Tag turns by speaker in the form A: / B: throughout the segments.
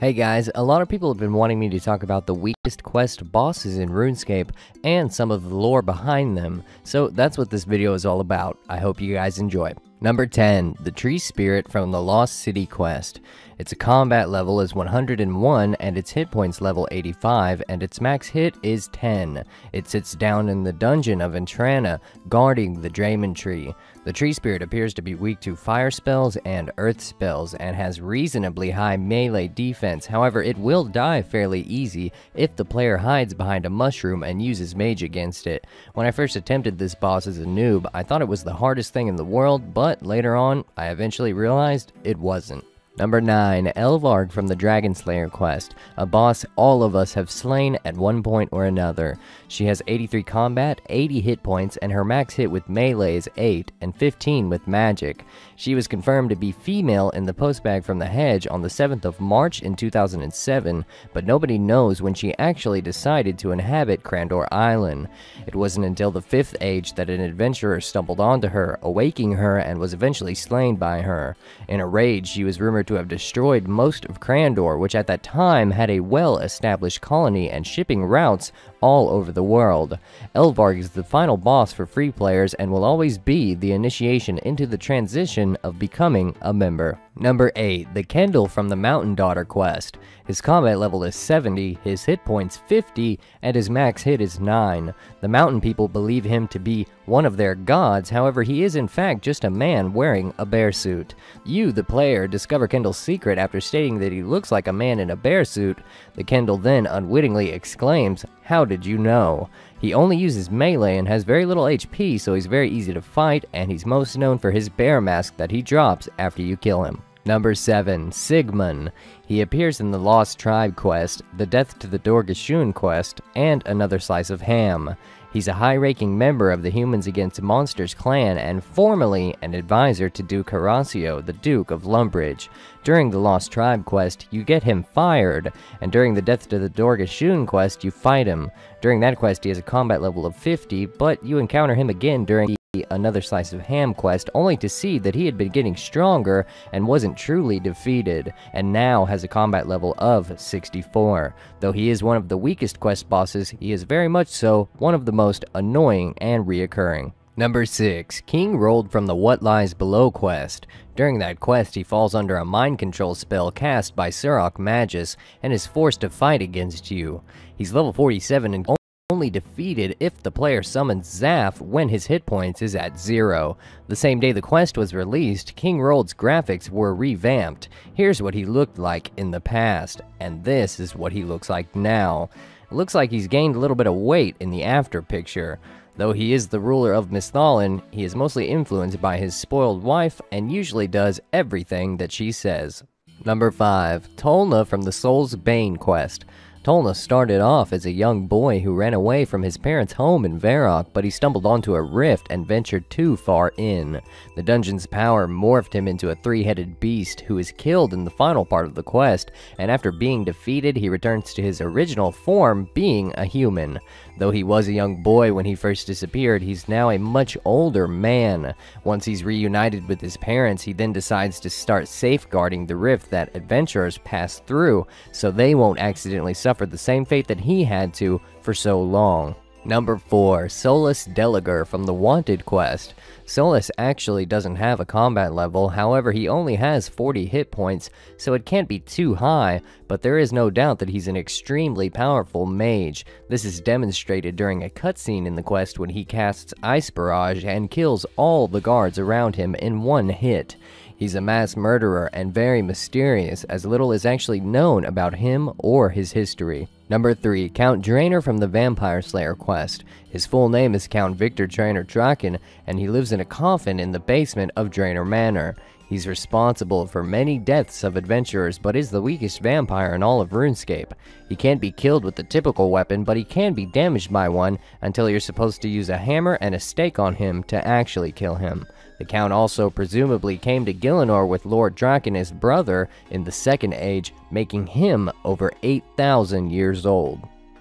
A: Hey guys, a lot of people have been wanting me to talk about the weakest quest bosses in RuneScape and some of the lore behind them, so that's what this video is all about. I hope you guys enjoy. Number 10, the Tree Spirit from the Lost City quest. Its combat level is 101 and its hit points level 85 and its max hit is 10. It sits down in the dungeon of Entrana, guarding the Draymond Tree. The Tree Spirit appears to be weak to fire spells and earth spells and has reasonably high melee defense. However, it will die fairly easy if the player hides behind a mushroom and uses mage against it. When I first attempted this boss as a noob, I thought it was the hardest thing in the world, but later on, I eventually realized it wasn't. Number 9, Elvarg from the Dragon Slayer quest, a boss all of us have slain at one point or another. She has 83 combat, 80 hit points, and her max hit with melee is 8 and 15 with magic. She was confirmed to be female in the postbag from the hedge on the 7th of March in 2007, but nobody knows when she actually decided to inhabit Crandor Island. It wasn't until the 5th age that an adventurer stumbled onto her, awaking her, and was eventually slain by her. In a rage, she was rumored to have destroyed most of Crandor, which at that time had a well-established colony and shipping routes all over the world. Elvarg is the final boss for free players and will always be the initiation into the transition of becoming a member. Number 8, the Kendall from the Mountain Daughter quest. His combat level is 70, his hit points 50, and his max hit is 9. The mountain people believe him to be one of their gods, however he is in fact just a man wearing a bear suit. You, the player, discover Kendall's secret after stating that he looks like a man in a bear suit. The Kendall then unwittingly exclaims, "How did you know?" He only uses melee and has very little HP, so he's very easy to fight, and he's most known for his bear mask that he drops after you kill him. Number 7, Sigmund. He appears in the Lost Tribe quest, the Death to the Dorgashun quest, and Another Slice of Ham. He's a high-ranking member of the Humans Against Monsters clan and formerly an advisor to Duke Horacio, the Duke of Lumbridge. During the Lost Tribe quest, you get him fired, and during the Death to the Dorgashun quest, you fight him. During that quest, he has a combat level of 50, but you encounter him again during Another Slice of Ham quest, only to see that he had been getting stronger and wasn't truly defeated, and now has a combat level of 64. Though he is one of the weakest quest bosses, he is very much so one of the most annoying and reoccurring. Number 6, King Rolled from the What Lies Below quest. During that quest, he falls under a mind control spell cast by Surok Magus and is forced to fight against you. He's level 47 and only defeated if the player summons Zaf when his hit points is at 0. The same day the quest was released, King Rold's graphics were revamped. Here's what he looked like in the past, and this is what he looks like now. It looks like he's gained a little bit of weight in the after picture. Though he is the ruler of Misthalin, he is mostly influenced by his spoiled wife and usually does everything that she says. Number 5, Tolna from the Soul's Bane quest. Tolna started off as a young boy who ran away from his parents' home in Varrock, but he stumbled onto a rift and ventured too far in. The dungeon's power morphed him into a three-headed beast who is killed in the final part of the quest, and after being defeated, he returns to his original form, being a human. Though he was a young boy when he first disappeared, he's now a much older man. Once he's reunited with his parents, he then decides to start safeguarding the rift that adventurers pass through, so they won't accidentally suffer the same fate that he had to for so long. Number 4, Solus Delager from the Wanted quest. Solus actually doesn't have a combat level, however he only has 40 hit points, so it can't be too high, but there is no doubt that he's an extremely powerful mage. This is demonstrated during a cutscene in the quest when he casts Ice Barrage and kills all the guards around him in one hit. He's a mass murderer and very mysterious, as little is actually known about him or his history. Number 3, Count Draenor from the Vampire Slayer quest. His full name is Count Victor Draenor Draken, and he lives in a coffin in the basement of Draenor Manor. He's responsible for many deaths of adventurers, but is the weakest vampire in all of RuneScape. He can't be killed with the typical weapon, but he can be damaged by one until you're supposed to use a hammer and a stake on him to actually kill him. The Count also presumably came to Gielinor with Lord Draken, his brother, in the Second Age, making him over 8,000 years old.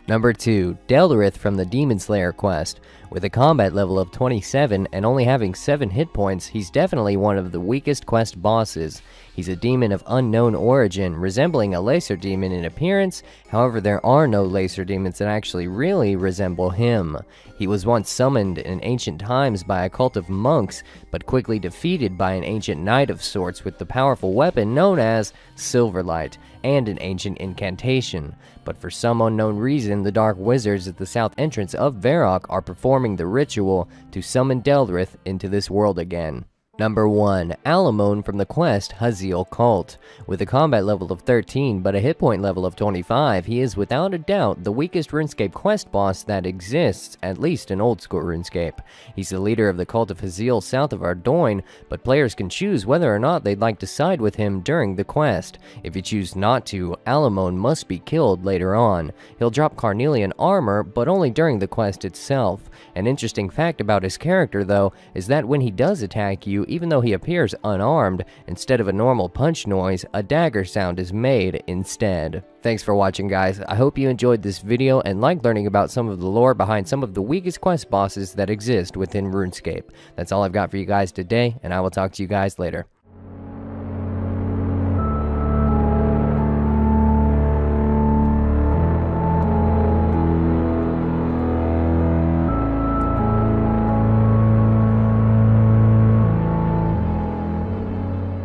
A: Number 2, Delrith from the Demon Slayer quest. With a combat level of 27 and only having 7 hit points, he's definitely one of the weakest quest bosses. He's a demon of unknown origin, resembling a laser demon in appearance. However, there are no laser demons that actually really resemble him. He was once summoned in ancient times by a cult of monks, but quickly defeated by an ancient knight of sorts with the powerful weapon known as Silverlight and an ancient incantation. But for some unknown reason, the Dark Wizards at the south entrance of Varrock are performing the ritual to summon Deldrith into this world again. Number 1. Alamone from the quest Haziel Cult. With a combat level of 13 but a hit point level of 25, he is without a doubt the weakest RuneScape quest boss that exists, at least in old school RuneScape. He's the leader of the cult of Haziel south of Ardoyne, but players can choose whether or not they'd like to side with him during the quest. If you choose not to, Alamone must be killed later on. He'll drop Carnelian armor, but only during the quest itself. An interesting fact about his character, though, is that when he does attack you, even though he appears unarmed, instead of a normal punch noise, a dagger sound is made instead. Thanks for watching, guys. I hope you enjoyed this video and liked learning about some of the lore behind some of the weakest quest bosses that exist within RuneScape. That's all I've got for you guys today, and I will talk to you guys later.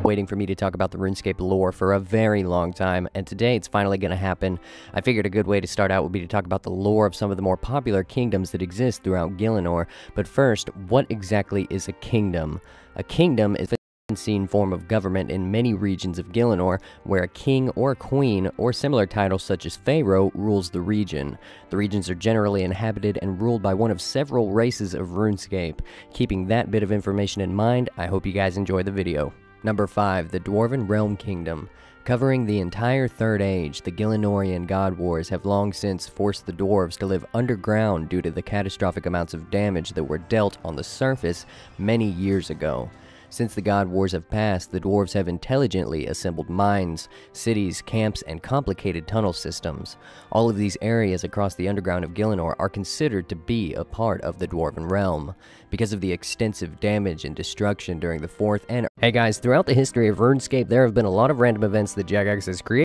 A: Waiting for me to talk about the RuneScape lore for a very long time, and today it's finally going to happen. I figured a good way to start out would be to talk about the lore of some of the more popular kingdoms that exist throughout Gielinor. But first, what exactly is a kingdom? A kingdom is a unseen form of government in many regions of Gielinor, where a king or queen or similar titles such as Pharaoh rules the region. The regions are generally inhabited and ruled by one of several races of RuneScape. Keeping that bit of information in mind, I hope you guys enjoy the video. Number 5. The Dwarven Realm Kingdom. Covering the entire Third Age, the Gielinorian God Wars have long since forced the dwarves to live underground due to the catastrophic amounts of damage that were dealt on the surface many years ago. Since the God Wars have passed, the dwarves have intelligently assembled mines, cities, camps, and complicated tunnel systems. All of these areas across the underground of Gielinor are considered to be a part of the Dwarven Realm, because of the extensive damage and destruction during the 4th and... Hey guys, throughout the history of RuneScape, there have been a lot of random events that Jagex has created